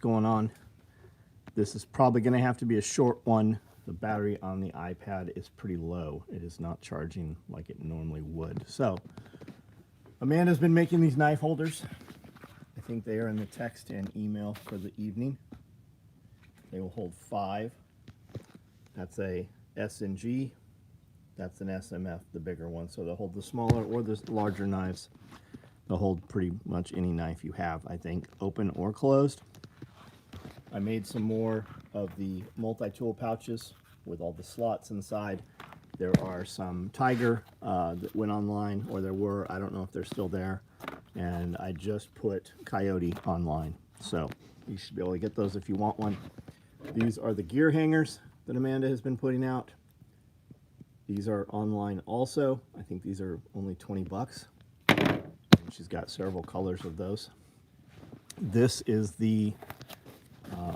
going on. This is probably going to have to be a short one. The battery on the iPad is pretty low. It is not charging like it normally would. So Amanda's been making these knife holders. I think they are in the text and email for the evening. They will hold 5. That's a S&G. That's an SMF, the bigger one. So they'll hold the smaller or the larger knives. They'll hold pretty much any knife you have, I think, open or closed. I made some more of the multi-tool pouches with all the slots inside. There are some Tiger that went online, or there were. I don't know if they're still there. And I just put Coyote online. So you should be able to get those if you want one. These are the gear hangers that Amanda has been putting out. These are online also. I think these are only 20 bucks. And she's got several colors of those. This is the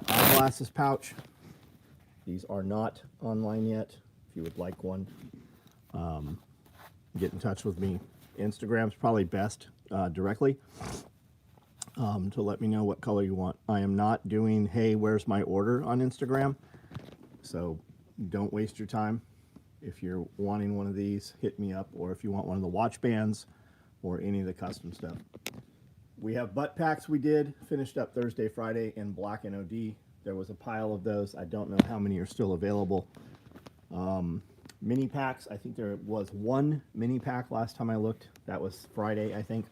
eyeglasses pouch. These are not online yet. If you would like one, get in touch with me. Instagram's probably best directly to let me know what color you want. I am not doing, hey, where's my order on Instagram? So don't waste your time. If you're wanting one of these, hit me up. Or if you want one of the watch bands or any of the custom stuff. We have butt packs we did, finished up Thursday, Friday in black and OD. There was a pile of those. I don't know how many are still available. Mini packs, I think there was one mini pack last time I looked. That was Friday, I think.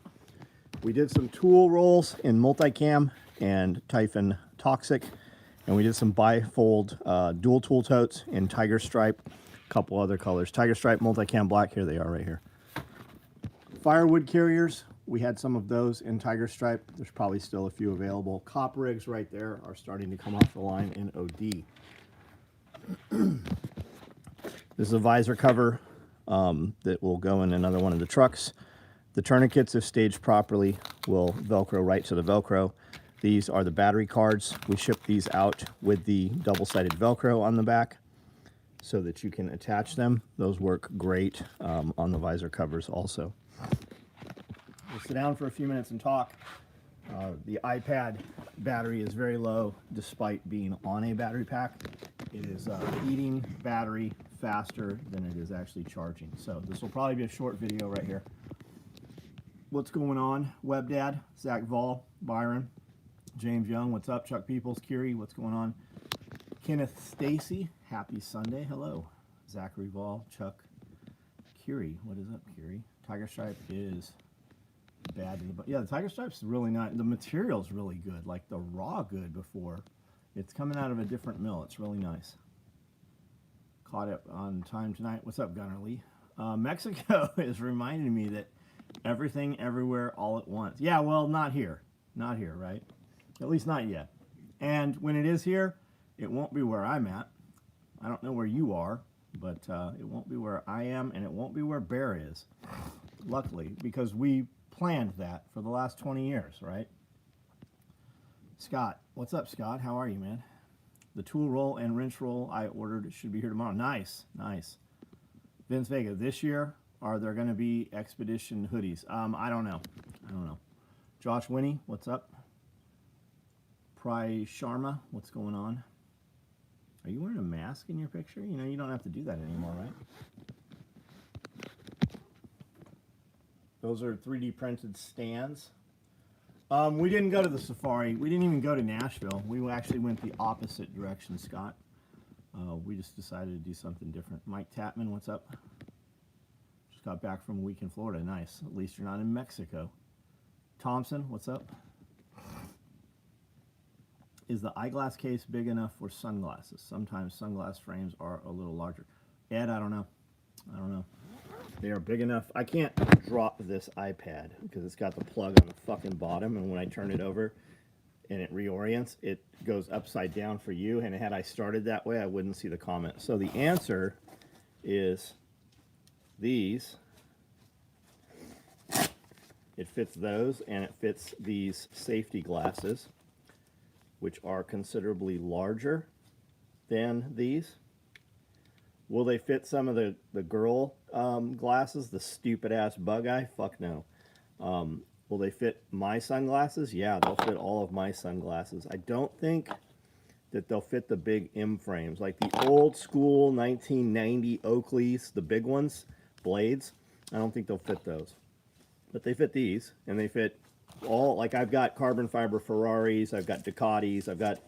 We did some tool rolls in Multicam and Typhon Toxic. And we did some bifold dual tool totes in Tiger Stripe. A couple other colors. Tiger Stripe, Multicam Black. Here they are right here. Firewood carriers. We had some of those in Tiger Stripe. There's probably still a few available. Cop rigs right there are starting to come off the line in OD. This is a visor cover that will go in another one of the trucks. The tourniquets, if staged properly, will Velcro right to the Velcro. These are the battery cards. We ship these out with the double-sided Velcro on the back so that you can attach them. Those work great on the visor covers also. We'll sit down for a few minutes and talk. The iPad battery is very low despite being on a battery pack. It is eating battery faster than it is actually charging. So this will probably be a short video right here. What's going on? WebDad, Zach Vol, Byron, James Young, what's up? Chuck Peoples, Curie, what's going on? Kenneth Stacy, happy Sunday, hello. Zachary Vol, Chuck, Curie, what is up, Curie? Tiger Stripe is bad, but yeah, the Tiger Stripe's really not, the material's really good, like the raw good before. It's coming out of a different mill, it's really nice. Caught up on time tonight. What's up, Gunnar Lee? Mexico is reminding me that everything, everywhere, all at once. Yeah, well, not here. Not here, right? At least not yet. And when it is here, it won't be where I'm at. I don't know where you are, but it won't be where I am, and it won't be where Bear is. Luckily, because we planned that for the last 20 years, right? Scott, what's up, Scott? How are you, man? The tool roll and wrench roll I ordered should be here tomorrow. Nice, nice. Vince Vega, this year, are there going to be Expedition hoodies? I don't know. I don't know. Josh Winnie, what's up? Pry Sharma, what's going on? Are you wearing a mask in your picture? You know, you don't have to do that anymore, right? Those are 3D printed stands. We didn't go to the safari. We didn't even go to Nashville. We actually went the opposite direction, Scott. We just decided to do something different. Mike Tapman, what's up? Just got back from a week in Florida. Nice. At least you're not in Mexico. Thompson, what's up? Is the eyeglass case big enough for sunglasses? Sometimes sunglass frames are a little larger. Ed, I don't know. I don't know. They are big enough. I can't drop this iPad because it's got the plug on the fucking bottom, and when I turn it over and it reorients, it goes upside down for you, and had I started that way, I wouldn't see the comment. So the answer is these. It fits those, and it fits these safety glasses, which are considerably larger than these. Will they fit some of the girl glasses, the stupid ass bug eye? Fuck no. Will they fit my sunglasses? Yeah, they'll fit all of my sunglasses. I don't think that they'll fit the big M frames, like the old school 1990 Oakleys, the big ones, blades. I don't think they'll fit those. But they fit these, and they fit all, like I've got carbon fiber Ferraris, I've got Ducatis, I've got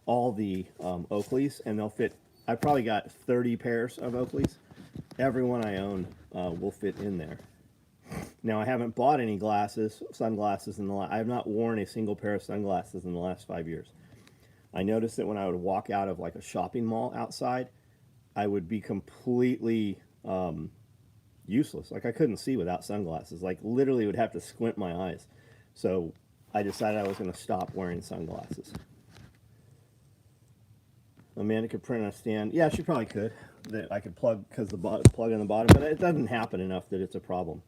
all the Oakleys, and they'll fit. I've probably got 30 pairs of Oakleys. Every one I own will fit in there. Now, I haven't bought any sunglasses in the last, I have not worn a single pair of sunglasses in the last 5 years. I noticed that when I would walk out of like a shopping mall outside, I would be completely useless. Like I couldn't see without sunglasses. Like literally would have to squint my eyes. So I decided I was going to stop wearing sunglasses. Amanda could print on a stand. Yeah, she probably could. That I could plug, because the plug in the bottom, but it doesn't happen enough that it's a problem.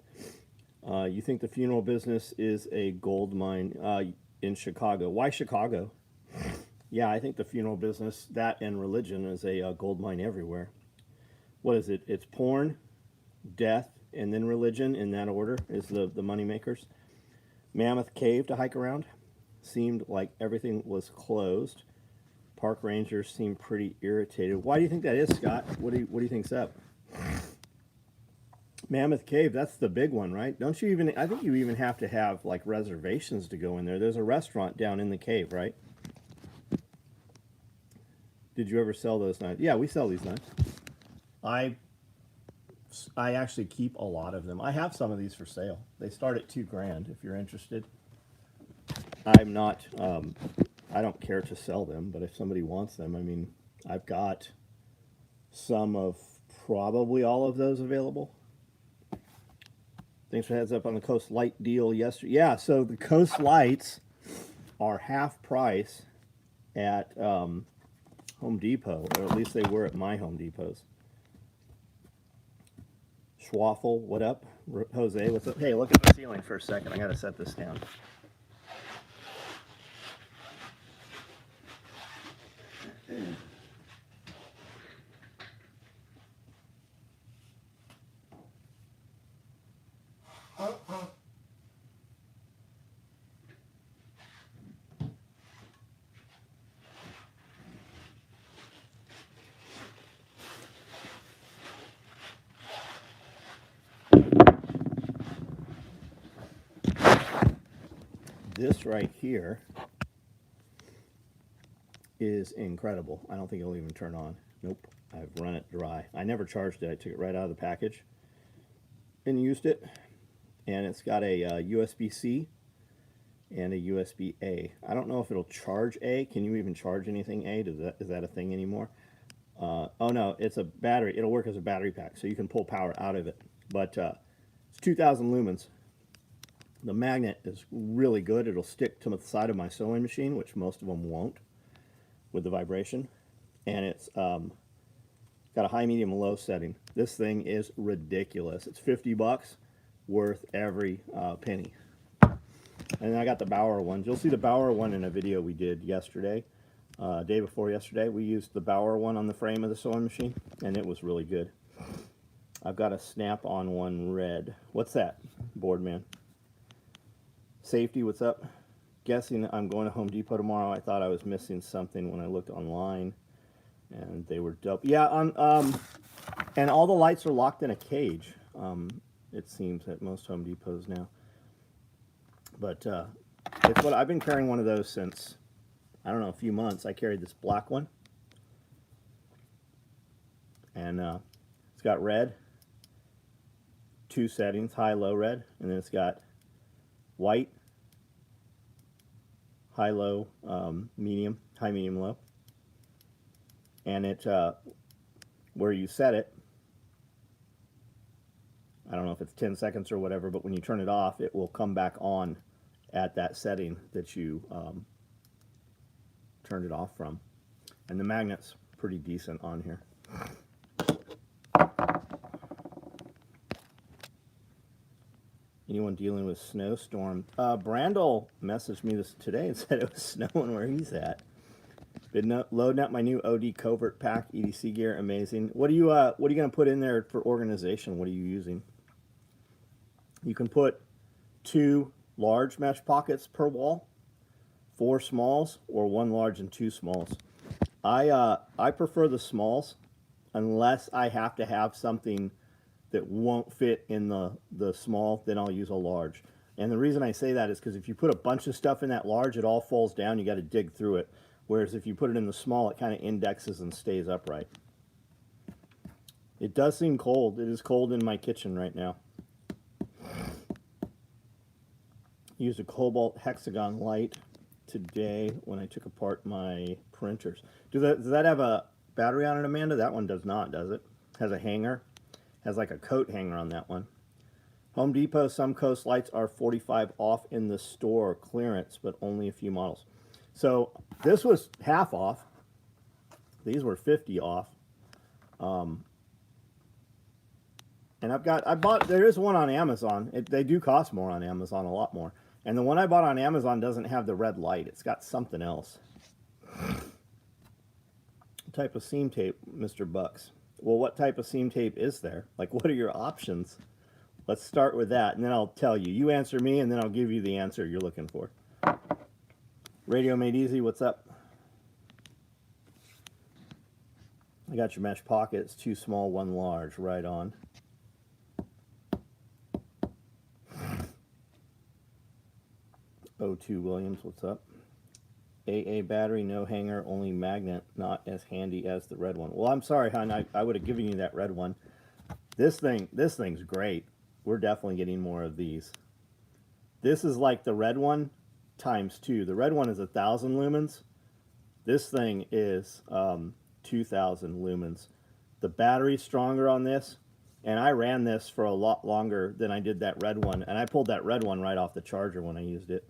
You think the funeral business is a gold mine in Chicago? Why Chicago? Yeah, I think the funeral business, that and religion, is a gold mine everywhere. What is it? It's porn, death, and then religion in that order is the money makers. Mammoth Cave to hike around. Seemed like everything was closed. Park rangers seem pretty irritated. Why do you think that is, Scott? What do you think's up? Mammoth Cave, that's the big one, right? Don't you even, I think you even have to have like reservations to go in there. There's a restaurant down in the cave, right? Did you ever sell those knives? Yeah, we sell these knives. I actually keep a lot of them. I have some of these for sale. They start at $2,000 if you're interested. I'm not, I don't care to sell them, but if somebody wants them, I mean, I've got some of probably all of those available. Thanks for heads up on the Coast Light deal yesterday. Yeah, so the Coast Lights are half price at Home Depot, or at least they were at my Home Depots. Schwaffle, what up? Jose, what's up? Hey, look at the ceiling for a second. I gotta set this down. This right here is incredible. I don't think it'll even turn on. Nope, I've run it dry. I never charged it. I took it right out of the package and used it. And it's got a USB-C and a USB-A. I don't know if it'll charge A. Can you even charge anything A? Is that a thing anymore? Oh no, it's a battery. It'll work as a battery pack, so you can pull power out of it. But it's 2,000 lumens. The magnet is really good. It'll stick to the side of my sewing machine, which most of them won't with the vibration. And it's got a high, medium, low setting. This thing is ridiculous. It's $50, worth every penny. And then I got the Bauer one. You'll see the Bauer one in a video we did yesterday, day before yesterday. We used the Bauer one on the frame of the sewing machine, and it was really good. I've got a Snap-on one red. What's that, Boardman? Safety, what's up? Guessing I'm going to Home Depot tomorrow. I thought I was missing something when I looked online, and they were dope. Yeah, and all the lights are locked in a cage. It seems at most Home Depots now. But it's what I've been carrying one of those since, I don't know, a few months. I carried this black one, and it's got red, 2 settings, high, low, red, and then it's got white, high, low, medium, high, medium, low. And it, where you set it, I don't know if it's 10 seconds or whatever, but when you turn it off, it will come back on at that setting that you turned it off from. And the magnet's pretty decent on here. Anyone dealing with snowstorm? Brandel messaged me this today and said it was snowing where he's at. Been loading up my new OD Covert Pack EDC gear. Amazing. What are you going to put in there for organization? What are you using? You can put 2 large mesh pockets per wall, 4 smalls, or 1 large and 2 smalls. I prefer the smalls unless I have to have something that won't fit in the small, then I'll use a large. And the reason I say that is because if you put a bunch of stuff in that large, it all falls down. You got to dig through it. Whereas if you put it in the small, it kind of indexes and stays upright. It does seem cold. It is cold in my kitchen right now. Used a cobalt hexagon light today when I took apart my printers. Does that have a battery on it, Amanda? That one does not, does it? Has a hanger. Has like a coat hanger on that one. Home Depot, some Coast lights are 45 off in the store clearance, but only a few models. So this was half off. These were 50 off. And there is one on Amazon. They do cost more on Amazon, a lot more. And the one I bought on Amazon doesn't have the red light. It's got something else. What type of seam tape, Mr. Bucks? Well, what type of seam tape is there? Like, what are your options? Let's start with that, and then I'll tell you. You answer me, and then I'll give you the answer you're looking for. Radio Made Easy, what's up? I got your mesh pockets, 2 small, 1 large, right on. O2 Williams, what's up? AA battery, no hanger, only magnet, not as handy as the red one. Well, I'm sorry, hon, I would have given you that red one. This thing's great. We're definitely getting more of these. This is like the red one times 2. The red one is 1,000 lumens. This thing is 2,000 lumens. The battery's stronger on this, and I ran this for a lot longer than I did that red one, and I pulled that red one right off the charger when I used it,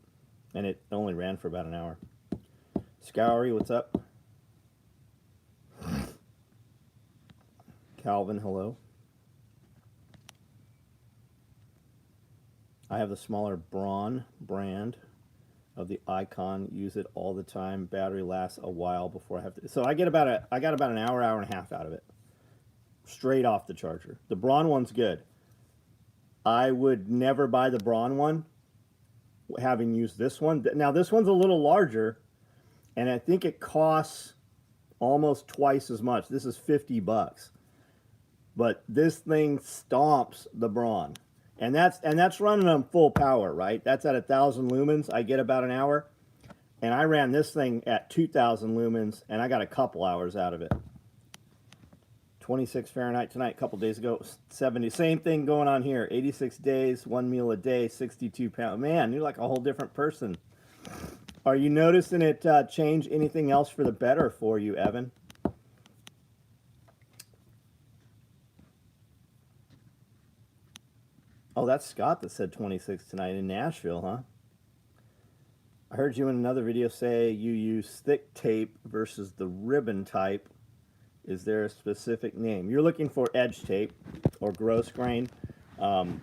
and it only ran for about an hour. Scoury, what's up? Calvin, hello. I have the smaller Braun brand of the Icon. Use it all the time. Battery lasts a while before I have to. So I got about an hour, hour and a half out of it, straight off the charger. The Braun one's good. I would never buy the Braun one, having used this one. Now this one's a little larger, and I think it costs almost twice as much. This is 50 bucks, but this thing stomps the Braun. And that's running on full power, right? That's at 1,000 lumens. I get about an hour. And I ran this thing at 2,000 lumens, and I got a couple hours out of it. 26 Fahrenheit tonight, a couple days ago. 70. Same thing going on here. 86 days, 1 meal a day, 62 pounds. Man, you're like a whole different person. Are you noticing it change anything else for the better for you, Evan? Oh, that's Scott that said 26 tonight in Nashville, huh? I heard you in another video say you use thick tape versus the ribbon type. Is there a specific name? You're looking for edge tape or gross grain.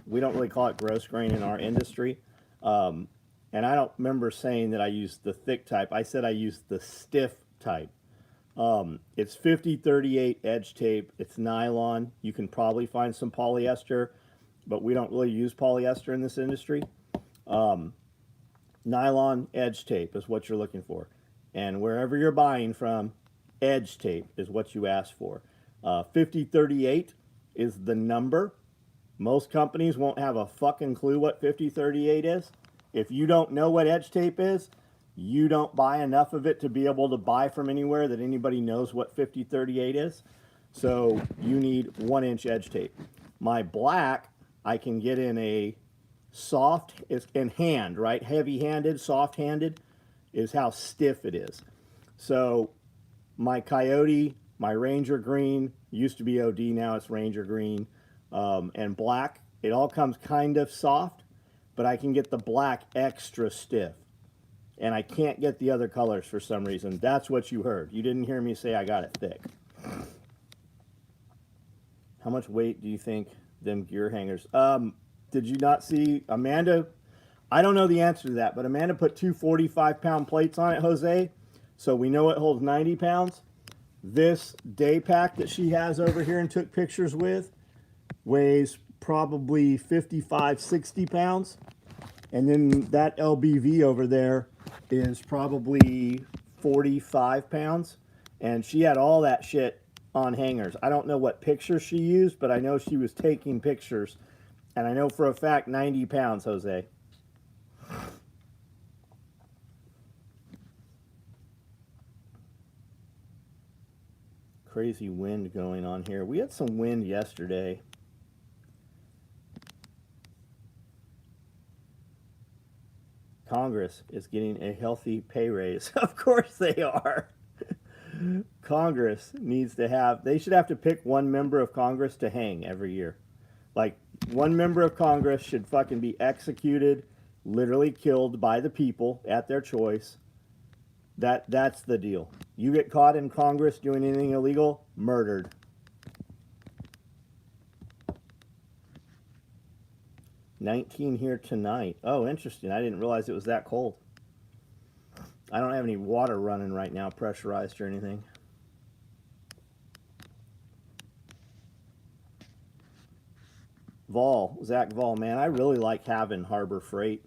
We don't really call it gross grain in our industry. And I don't remember saying that I used the thick type. I said I used the stiff type. It's 5038 edge tape. It's nylon. You can probably find some polyester, but we don't really use polyester in this industry. Nylon edge tape is what you're looking for. And wherever you're buying from, edge tape is what you ask for. 5038 is the number. Most companies won't have a fucking clue what 5038 is. If you don't know what edge tape is, you don't buy enough of it to be able to buy from anywhere that anybody knows what 5038 is. So you need 1-inch edge tape. My black, I can get in a soft, it's in hand, right? Heavy-handed, soft-handed is how stiff it is. So my Coyote, my Ranger Green, used to be OD, now it's Ranger Green, and black, it all comes kind of soft, but I can get the black extra stiff. And I can't get the other colors for some reason. That's what you heard. You didn't hear me say I got it thick. How much weight do you think them gear hangers? Did you not see Amanda? I don't know the answer to that, but Amanda put 2 45-pound plates on it, Jose. So we know it holds 90 pounds. This day pack that she has over here and took pictures with weighs probably 55, 60 pounds. And then that LBV over there is probably 45 pounds. And she had all that shit on hangers. I don't know what pictures she used, but I know she was taking pictures. And I know for a fact 90 pounds, Jose. Crazy wind going on here. We had some wind yesterday. Congress is getting a healthy pay raise. Of course they are. Congress needs to have, they should have to pick one member of Congress to hang every year. Like, one member of Congress should fucking be executed, literally killed by the people at their choice. That's the deal. You get caught in Congress doing anything illegal, murdered. $19 here tonight. Oh, interesting. I didn't realize it was that cold. I don't have any water running right now, pressurized or anything. Zach Vol, man, I really like having Harbor Freight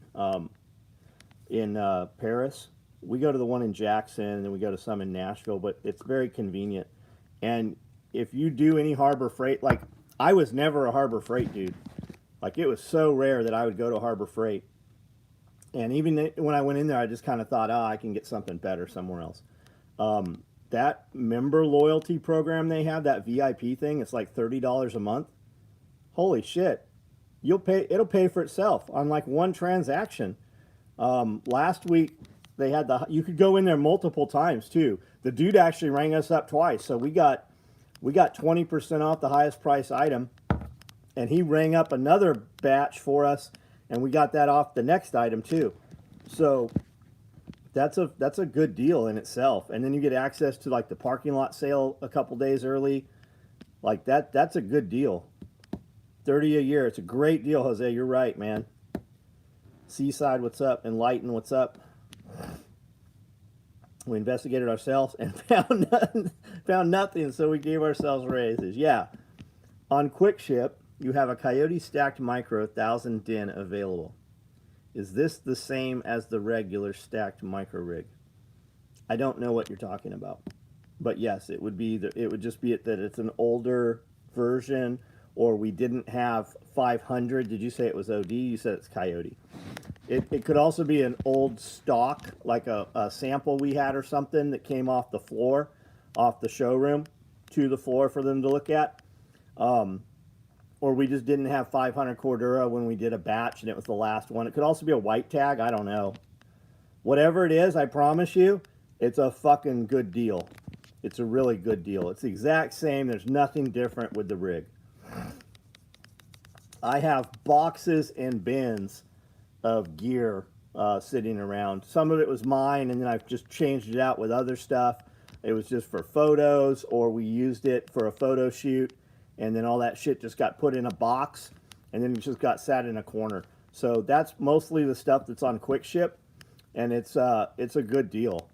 in Paris. We go to the one in Jackson, and then we go to some in Nashville, but it's very convenient. And if you do any Harbor Freight, like, I was never a Harbor Freight dude. Like, it was so rare that I would go to Harbor Freight. And even when I went in there, I just kind of thought, I can get something better somewhere else. That member loyalty program they have, that VIP thing, it's like $30 a month. Holy shit. It'll pay for itself on like one transaction. Last week, they had you could go in there multiple times too. The dude actually rang us up twice. So we got 20% off the highest price item. And he rang up another batch for us, and we got that off the next item too. So that's a good deal in itself. And then you get access to like the parking lot sale a couple days early. Like that's a good deal. 30 a year. It's a great deal, Jose. You're right, man. Seaside, what's up? Enlighten, what's up? We investigated ourselves and found nothing, so we gave ourselves raises. Yeah. On Quick Ship, you have a Coyote stacked micro 1000 DIN available. Is this the same as the regular stacked micro rig? I don't know what you're talking about, but yes, it would just be that it's an older version, or we didn't have 500. Did you say it was OD? You said it's Coyote. It could also be an old stock, like a sample we had or something that came off the floor, off the showroom to the floor for them to look at. Or we just didn't have 500 Cordura when we did a batch and it was the last one. It could also be a white tag. I don't know. Whatever it is, I promise you, it's a fucking good deal. It's a really good deal. It's the exact same. There's nothing different with the rig. I have boxes and bins of gear sitting around. Some of it was mine, and then I've just changed it out with other stuff. It was just for photos, or we used it for a photo shoot, and then all that shit just got put in a box, and then it just got sat in a corner. So that's mostly the stuff that's on Quick Ship, and it's a good deal.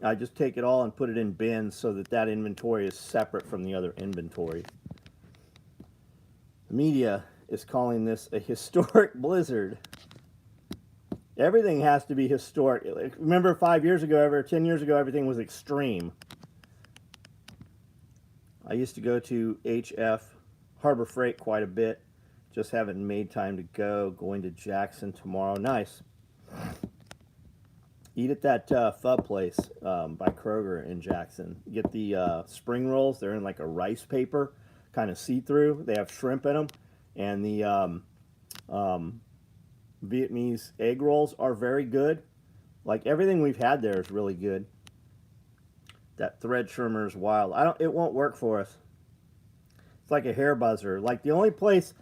I just take it all and put it in bins so that inventory is separate from the other inventory. The media is calling this a historic blizzard. Everything has to be historic. Remember 5 years ago, 10 years ago, everything was extreme. I used to go to HF, Harbor Freight, quite a bit. Just haven't made time to go. Going to Jackson tomorrow. Nice. Eat at that pho place by Kroger in Jackson. Get the spring rolls. They're in like a rice paper, kind of see-through. They have shrimp in them. And the Vietnamese egg rolls are very good. Like, everything we've had there is really good. That thread trimmer is wild. It won't work for us. It's like a hair buzzer. Like, the only place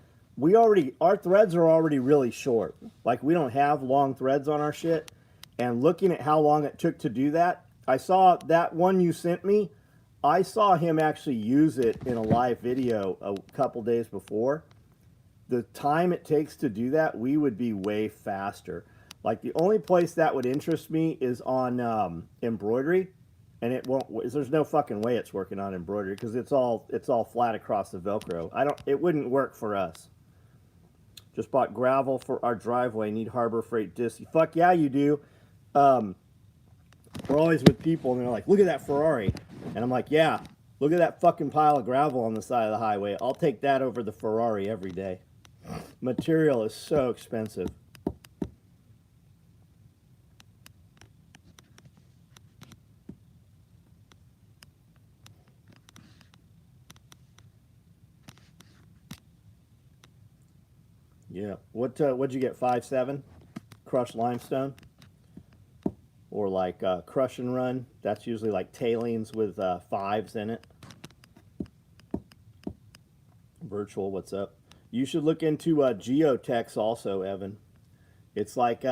our threads are already really short. Like, we don't have long threads on our shit. And looking at how long it took to do that, I saw that one you sent me. I saw him actually use it in a live video a couple days before. The time it takes to do that, we would be way faster. Like, the only place that would interest me is on embroidery, and it won't. There's no fucking way it's working on embroidery because it's all flat across the Velcro. It wouldn't work for us. Just bought gravel for our driveway. Need Harbor Freight disc. Fuck yeah, you do. We're always with people and they're like, look at that Ferrari. And I'm like, yeah, look at that fucking pile of gravel on the side of the highway. I'll take that over the Ferrari every day. Material is so expensive. Yeah. What'd you get? 5.7 crushed limestone, or like crush and run? That's usually like tailings with 5s in it. Virtual, what's up? You should look into geotex also, Evan. It's like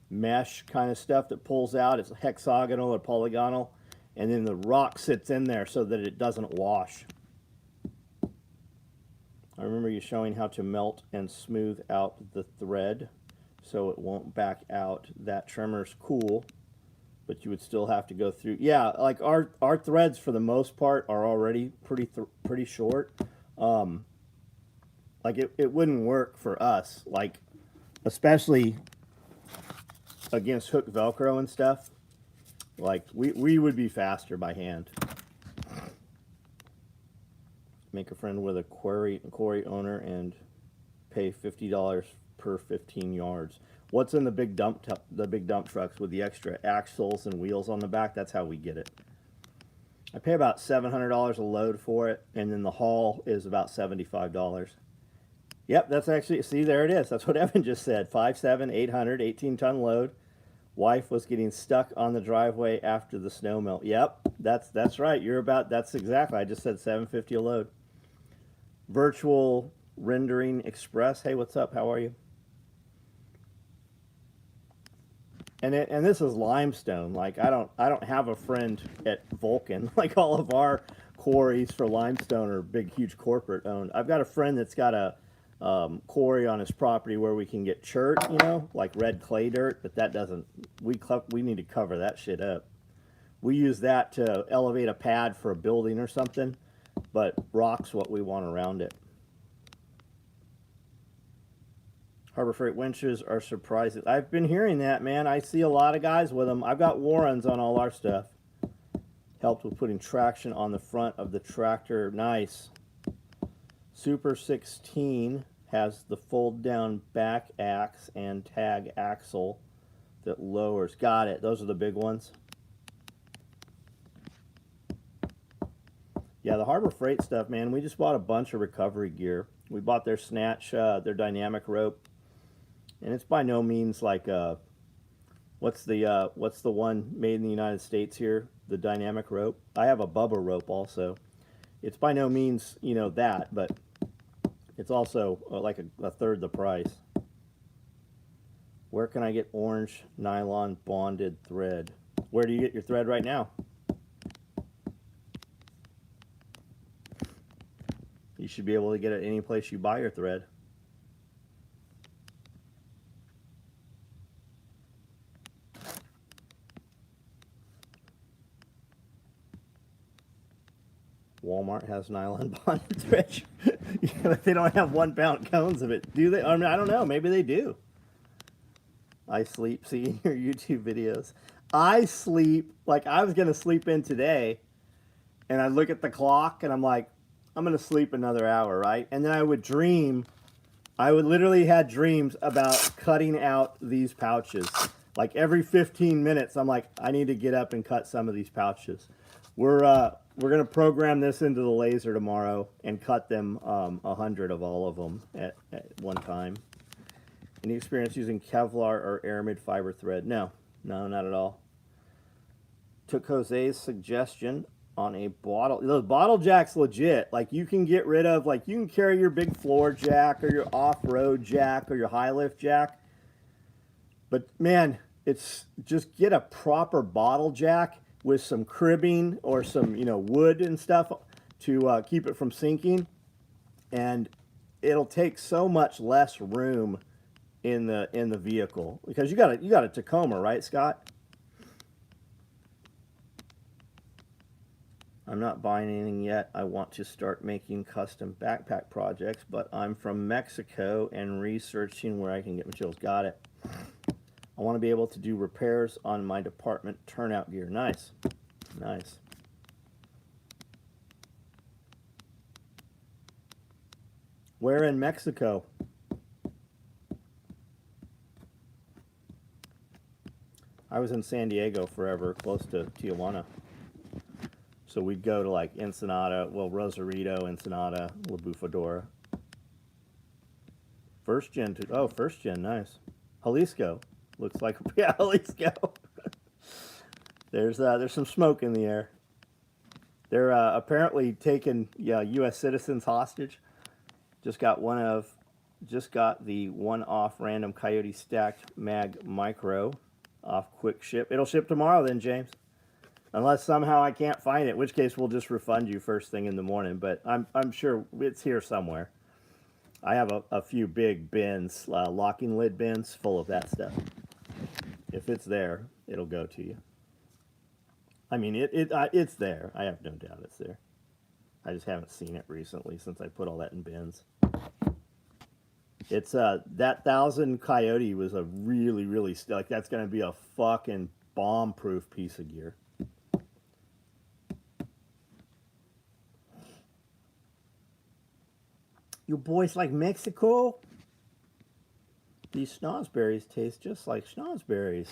mesh kind of stuff that pulls out. It's hexagonal or polygonal, and then the rock sits in there so that it doesn't wash. I remember you showing how to melt and smooth out the thread so it won't back out. That trimmer's cool, but you would still have to go through. Yeah, like our threads for the most part are already pretty short. Like it wouldn't work for us, like especially against hook Velcro and stuff. Like we would be faster by hand. Make a friend with a quarry owner and pay $50 per 15 yards. What's in the big dump trucks with the extra axles and wheels on the back? That's how we get it. I pay about $700 a load for it, and then the haul is about $75. Yep, that's actually, see, there it is. That's what Evan just said. 5.7, 800, 18-ton load. Wife was getting stuck on the driveway after the snow melt. Yep, that's right. That's exactly. I just said $750 a load. Virtual Rendering Express. Hey, what's up? How are you? And this is limestone. Like I don't have a friend at Vulcan. Like all of our quarries for limestone are big, huge corporate owned. I've got a friend that's got a quarry on his property where we can get chert, you know, like red clay dirt, but that doesn't. We need to cover that shit up. We use that to elevate a pad for a building or something, but rock's what we want around it. Harbor Freight winches are surprising. I've been hearing that, man. I see a lot of guys with them. I've got Warrens on all our stuff. Helped with putting traction on the front of the tractor. Nice. Super 16 has the fold down back axe and tag axle that lowers. Got it. Those are the big ones. Yeah, the Harbor Freight stuff, man. We just bought a bunch of recovery gear. We bought their snatch, their dynamic rope. And it's by no means like what's the one made in the United States here, the dynamic rope. I have a Bubba rope also. It's by no means, you know, that, but it's also like a third the price. Where can I get orange nylon bonded thread? Where do you get your thread right now? You should be able to get it any place you buy your thread. Walmart has nylon bonded thread. But they don't have 1 pound cones of it, do they? I mean, I don't know. Maybe they do. I sleep seeing your YouTube videos. I sleep, like I was going to sleep in today, and I look at the clock, and I'm like, I'm going to sleep another hour, right? And then I would dream. I would literally have dreams about cutting out these pouches. Like every 15 minutes, I'm like, I need to get up and cut some of these pouches. We're going to program this into the laser tomorrow and cut them 100 of all of them at one time. Any experience using Kevlar or aramid fiber thread? No, not at all. Took Jose's suggestion on a bottle. The bottle jack's legit. Like you can get rid of, like you can carry your big floor jack or your off-road jack or your high lift jack. But man, it's just get a proper bottle jack with some cribbing or some, you know, wood and stuff to keep it from sinking, and it'll take so much less room in the vehicle because you got a Tacoma, right, Scott? I'm not buying anything yet. I want to start making custom backpack projects, but I'm from Mexico and researching where I can get materials. Got it. I want to be able to do repairs on my department turnout gear. Nice. Nice. Where in Mexico? I was in San Diego forever, close to Tijuana. So we'd go to like Ensenada, well, Rosarito, Ensenada, La Bufadora. First gen, first gen, nice. Jalisco, looks like, yeah, Jalisco. There's some smoke in the air. They're apparently taking U.S. citizens hostage. Just got the one-off random Coyote stacked mag micro off quick ship. It'll ship tomorrow then, James. Unless somehow I can't find it, in which case we'll just refund you first thing in the morning. But I'm sure it's here somewhere. I have a few big bins, locking lid bins full of that stuff. If it's there, it'll go to you. I mean, it's there. I have no doubt it's there. I just haven't seen it recently since I put all that in bins. It's that 1,000 Coyote was a really like that's gonna be a fucking bomb-proof piece of gear. You boys like Mexico? These schnozberries taste just like schnozberries.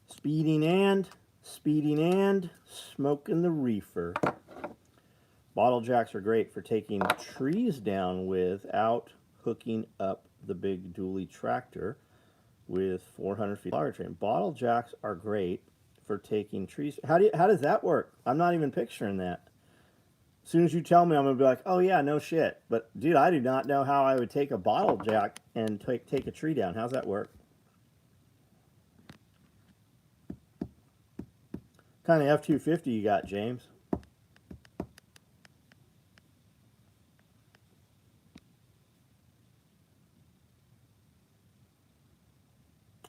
Speeding and smoking the reefer. Bottle jacks are great for taking trees down without hooking up the big dually tractor with 400 feet power train. Bottle jacks are great for taking trees. How does that work? I'm not even picturing that. As soon as you tell me, I'm gonna be like, oh yeah, no shit. But dude, I do not know how I would take a bottle jack and take a tree down. How's that work? Kind of F-250 you got, James?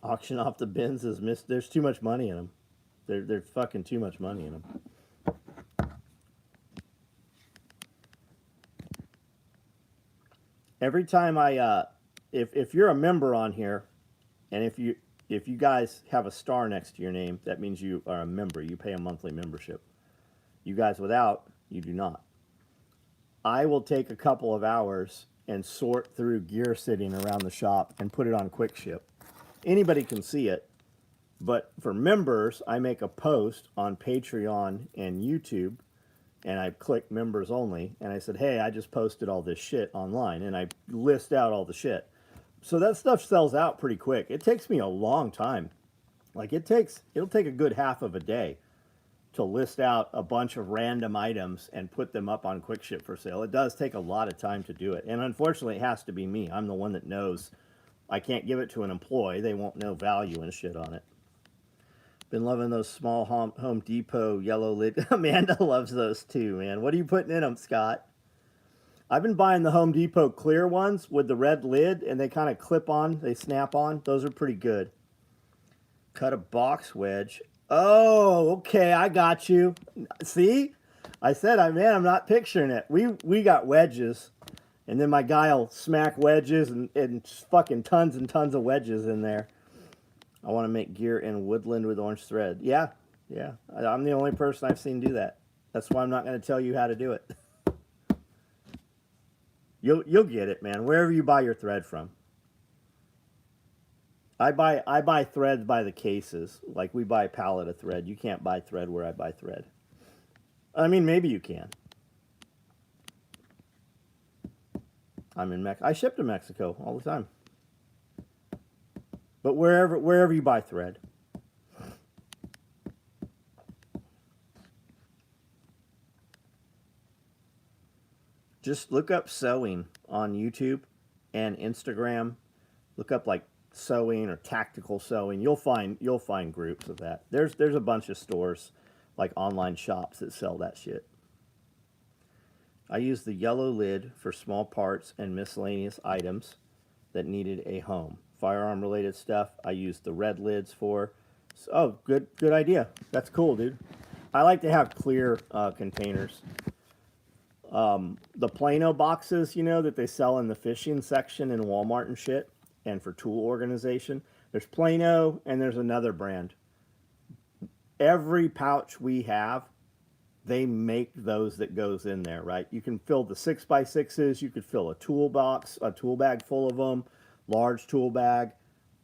Auction off the bins is missed. There's too much money in them. There's fucking too much money in them. Every time if you're a member on here, and if you guys have a star next to your name, that means you are a member. You pay a monthly membership. You guys without, you do not. I will take a couple of hours and sort through gear sitting around the shop and put it on quick ship. Anybody can see it, but for members, I make a post on Patreon and YouTube, and I click members only, and I said, hey, I just posted all this shit online, and I list out all the shit. So that stuff sells out pretty quick. It takes me a long time. Like it'll take a good half of a day to list out a bunch of random items and put them up on quick ship for sale. It does take a lot of time to do it, and unfortunately it has to be me. I'm the one that knows. I can't give it to an employee. They won't know value and shit on it. Been loving those small Home Depot yellow lid. Amanda loves those too, man. What are you putting in them, Scott? I've been buying the Home Depot clear ones with the red lid, and they kind of clip on. They snap on. Those are pretty good. Cut a box wedge. Oh, okay. I got you. See? I said, man, I'm not picturing it. We got wedges. And then my guy will smack wedges and fucking tons and tons of wedges in there. I want to make gear in woodland with orange thread. Yeah. I'm the only person I've seen do that. That's why I'm not going to tell you how to do it. You'll get it, man. Wherever you buy your thread from. I buy threads by the cases. Like we buy a pallet of thread. You can't buy thread where I buy thread. I mean, maybe you can. I'm in Mexico. I ship to Mexico all the time. But wherever you buy thread. Just look up sewing on YouTube and Instagram. Look up like sewing or tactical sewing. You'll find groups of that. There's a bunch of stores, like online shops that sell that shit. I used the yellow lid for small parts and miscellaneous items that needed a home. Firearm related stuff I used the red lids for. So, oh, good idea. That's cool, dude. I like to have clear containers. The Plano boxes, you know, that they sell in the fishing section in Walmart and shit, and for tool organization. There's Plano and there's another brand. Every pouch we have, they make those that goes in there, right? You can fill the 6x6s. You could fill a toolbox, a tool bag full of them, large tool bag.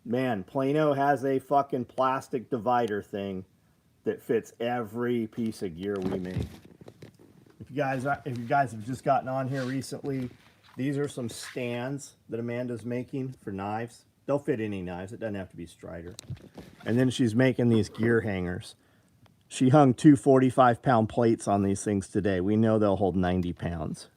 Man, Plano has a fucking plastic divider thing that fits every piece of gear we make. If you guys have just gotten on here recently, these are some stands that Amanda's making for knives. They'll fit any knives. It doesn't have to be Strider. And then she's making these gear hangers. She hung 2 45-pound plates on these things today. We know they'll hold 90 pounds.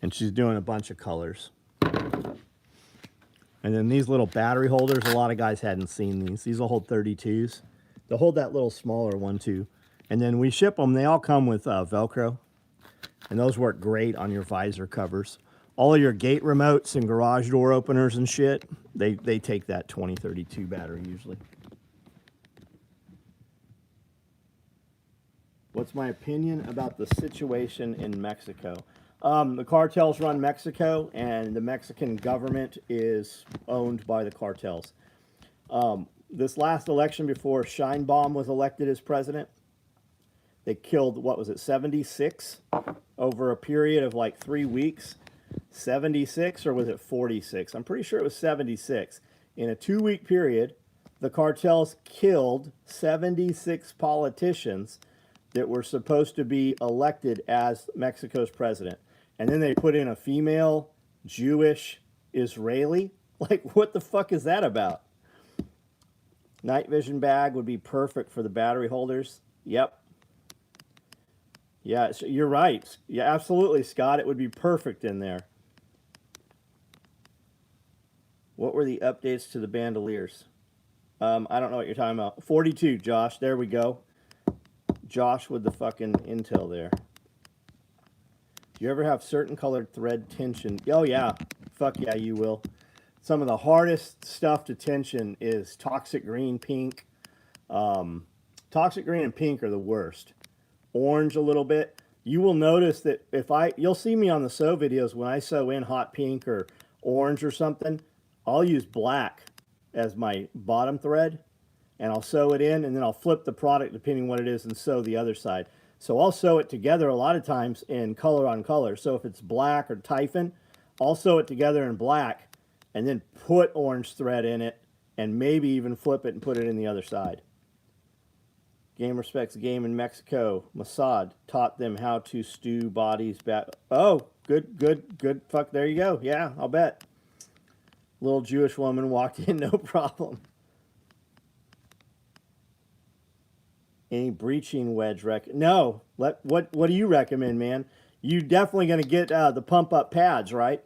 And she's doing a bunch of colors. And then these little battery holders, a lot of guys hadn't seen these. These will hold 32s. They'll hold that little smaller one too. And then we ship them. They all come with Velcro. And those work great on your visor covers. All of your gate remotes and garage door openers and shit, they take that 2032 battery usually. What's my opinion about the situation in Mexico? The cartels run Mexico, and the Mexican government is owned by the cartels. This last election before Sheinbaum was elected as president, they killed, what was it, 76 over a period of like 3 weeks? 76, or was it 46? I'm pretty sure it was 76. In a 2-week period, the cartels killed 76 politicians that were supposed to be elected as Mexico's president. And then they put in a female Jewish Israeli. Like, what the fuck is that about? Night vision bag would be perfect for the battery holders. Yep. Yeah, you're right. Yeah, absolutely, Scott. It would be perfect in there. What were the updates to the bandoliers? I don't know what you're talking about. 42, Josh. There we go. Josh with the fucking intel there. Do you ever have certain colored thread tension? Oh, yeah. Fuck yeah, you will. Some of the hardest stuff to tension is toxic green, pink. Toxic green and pink are the worst. Orange a little bit. You will notice that you'll see me on the sew videos when I sew in hot pink or orange or something, I'll use black as my bottom thread, and I'll sew it in, and then I'll flip the product depending what it is and sew the other side. So I'll sew it together a lot of times in color on color. So if it's black or Typhon, I'll sew it together in black and then put orange thread in it and maybe even flip it and put it in the other side. Game Respects Game in Mexico. Mossad taught them how to stew bodies back. Oh, good. Fuck, there you go. Yeah, I'll bet. Little Jewish woman walked in, no problem. Any breeching wedge No. What do you recommend, man? You definitely going to get the pump up pads, right?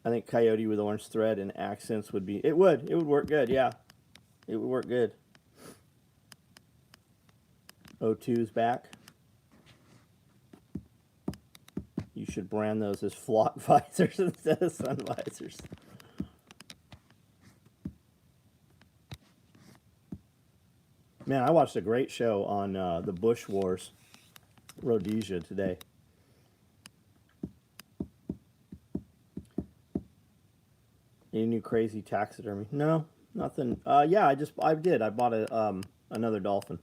I think coyote with orange thread and accents would be. It would work good. Yeah, it would work good. O2's back. You should brand those as flock visors instead of sun visors. Man, I watched a great show on the Bush Wars, Rhodesia today. Any new crazy taxidermy? No, nothing. Yeah, I did. I bought another dolphin,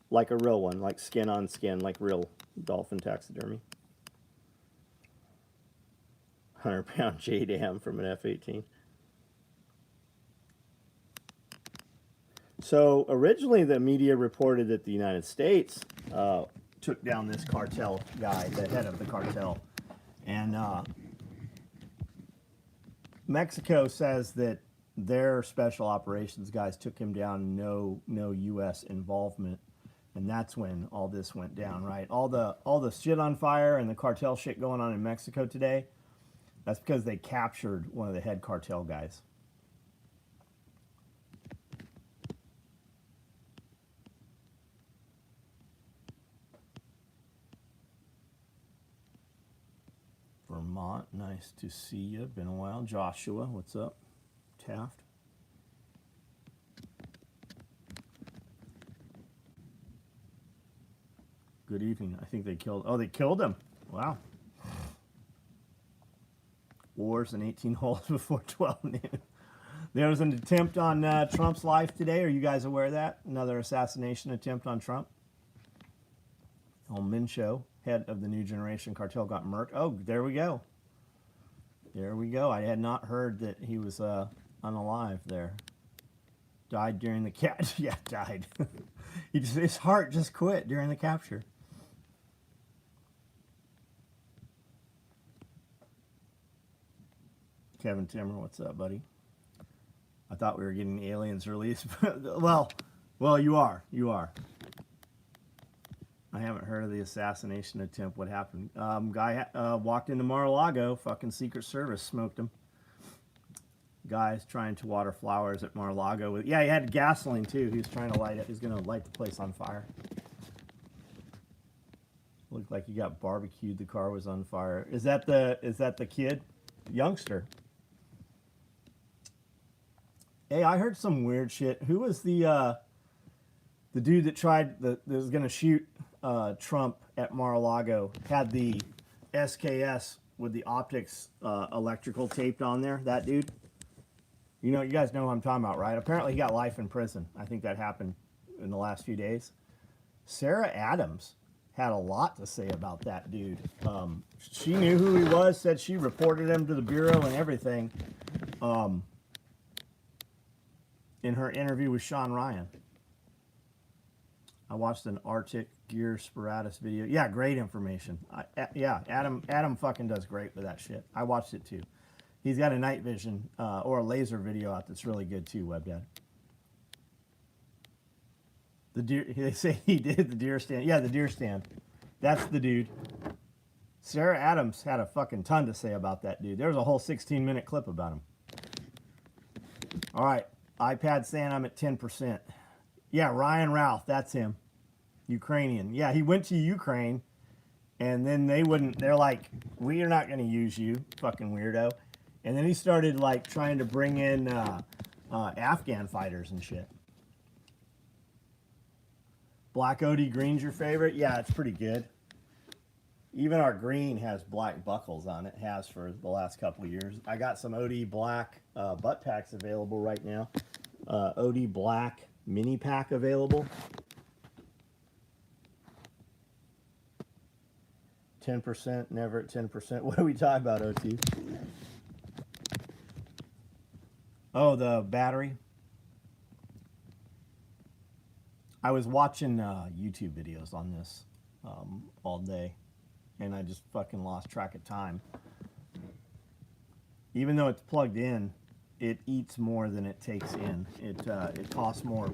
like a real one, like skin on skin, like real dolphin taxidermy. 100-pound JDAM from an F-18. So originally the media reported that the United States took down this cartel guy, the head of the cartel. And Mexico says that their special operations guys took him down, no U.S. involvement. And that's when all this went down, right? All the shit on fire and the cartel shit going on in Mexico today, that's because they captured one of the head cartel guys. Vermont, nice to see you. Been a while. Joshua, what's up? Taft. Good evening. I think they killed. Oh, they killed him. Wow. Wars in 18 holes before 12 noon. There was an attempt on Trump's life today. Are you guys aware of that? Another assassination attempt on Trump. Min Cho, head of the New Generation Cartel, got murked. Oh, there we go. There we go. I had not heard that he was unalive there. Died during the yeah, died. His heart just quit during the capture. Kevin Timmer, what's up, buddy? I thought we were getting aliens released. well, you are. You are. I haven't heard of the assassination attempt. What happened? Guy walked into Mar-a-Lago. Fucking Secret Service smoked him. Guy's trying to water flowers at Mar-a-Lago. Yeah, he had gasoline too. He was trying to light it. He's going to light the place on fire. Looked like he got barbecued. The car was on fire. Is that the kid? Youngster. Hey, I heard some weird shit. Who was the dude that was going to shoot Trump at Mar-a-Lago? Had the SKS with the optics electrical taped on there? That dude? You know, you guys know who I'm talking about, right? Apparently he got life in prison. I think that happened in the last few days. Sarah Adams had a lot to say about that dude. She knew who he was, said she reported him to the Bureau and everything. In her interview with Sean Ryan. I watched an Arctic Gear Sparatus video. Yeah, great information. Yeah, Adam fucking does great with that shit. I watched it too. He's got a night vision or a laser video out that's really good too, WebDad. The deer, they say he did the deer stand. Yeah, the deer stand. That's the dude. Sarah Adams had a fucking ton to say about that dude. There was a whole 16-minute clip about him. All right, iPad saying I'm at 10%. Yeah, Ryan Ralph, that's him. Ukrainian. Yeah, he went to Ukraine, and then they're like, we are not going to use you, fucking weirdo. And then he started like trying to bring in Afghan fighters and shit. Black OD green's your favorite? Yeah, it's pretty good. Even our green has black buckles on it. Has for the last couple of years. I got some OD black butt packs available right now. OD black mini pack available. 10%, never at 10%. What are we talking about, OT? Oh, the battery. I was watching YouTube videos on this all day, and I just fucking lost track of time. Even though it's plugged in, it eats more than it takes in. It costs more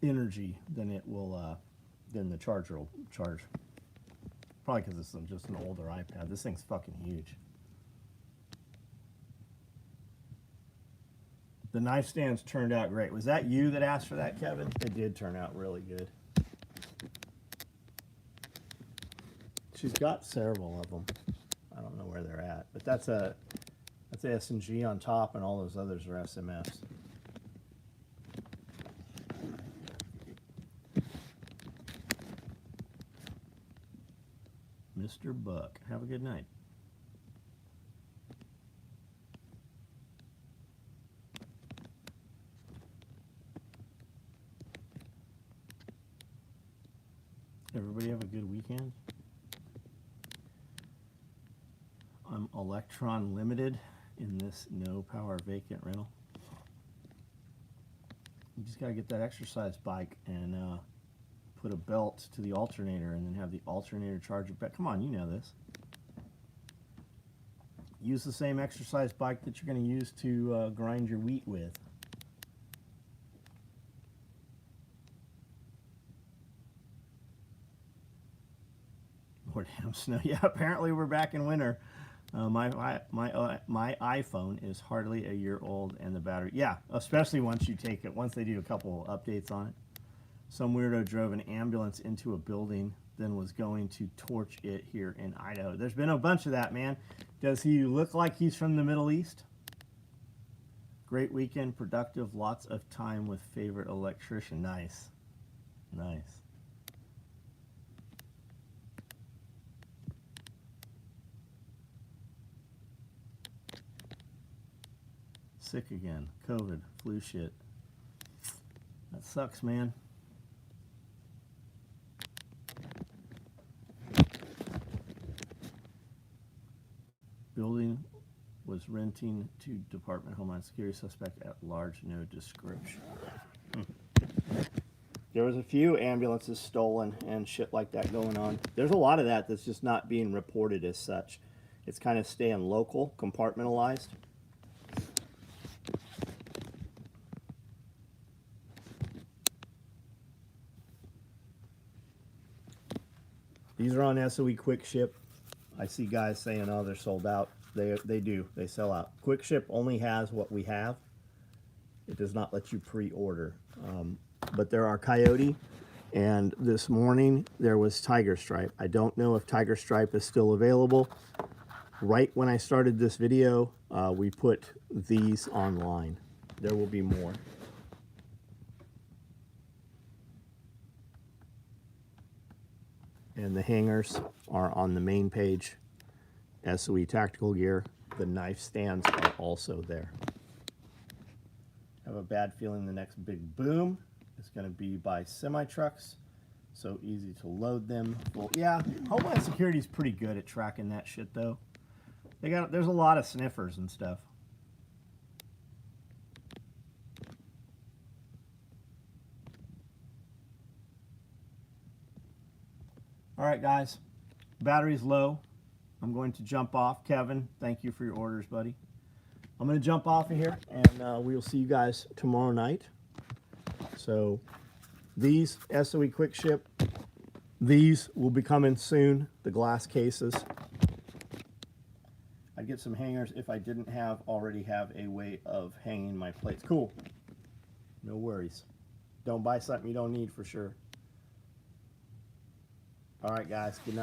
energy than it will than the charger will charge. Probably because it's just an older iPad. This thing's fucking huge. The knife stands turned out great. Was that you that asked for that, Kevin? It did turn out really good. She's got several of them. I don't know where they're at, but that's S&G on top, and all those others are SMS. Mr. Buck, have a good night. Everybody have a good weekend. I'm Electron Limited in this no power vacant rental. You just gotta get that exercise bike and put a belt to the alternator and then have the alternator charge it back. Come on, you know this. Use the same exercise bike that you're gonna use to grind your wheat with. More damn snow. Yeah, apparently we're back in winter. My iPhone is hardly a year old, and the battery. Yeah, especially once you take it. Once they do a couple updates on it. Some weirdo drove an ambulance into a building, then was going to torch it here in Idaho. There's been a bunch of that, man. Does he look like he's from the Middle East? Great weekend, productive, lots of time with favorite electrician. Nice, nice. Sick again. COVID, flu shit. That sucks, man. Building was renting to Department of Homeland Security, suspect at large, no description. There was a few ambulances stolen and shit like that going on. There's a lot of that that's just not being reported as such. It's kind of staying local, compartmentalized. These are on SOE Quick Ship. I see guys saying, oh, they're sold out. They do. They sell out. Quick Ship only has what we have. It does not let you pre-order. But there are Coyote, and this morning there was Tiger Stripe. I don't know if Tiger Stripe is still available. Right when I started this video, we put these online. There will be more. And the hangers are on the main page. SOE Tactical Gear. The knife stands are also there. I have a bad feeling the next big boom is going to be by semi-trucks. So easy to load them. Well, yeah, Homeland Security is pretty good at tracking that shit, though. There's a lot of sniffers and stuff. All right, guys. Battery's low. I'm going to jump off. Kevin, thank you for your orders, buddy. I'm going to jump off of here, and we'll see you guys tomorrow night. So these SOE Quick Ship, these will be coming soon, the glass cases. I'd get some hangers if I didn't already have a way of hanging my plates. Cool. No worries. Don't buy something you don't need for sure. All right, guys. Good night.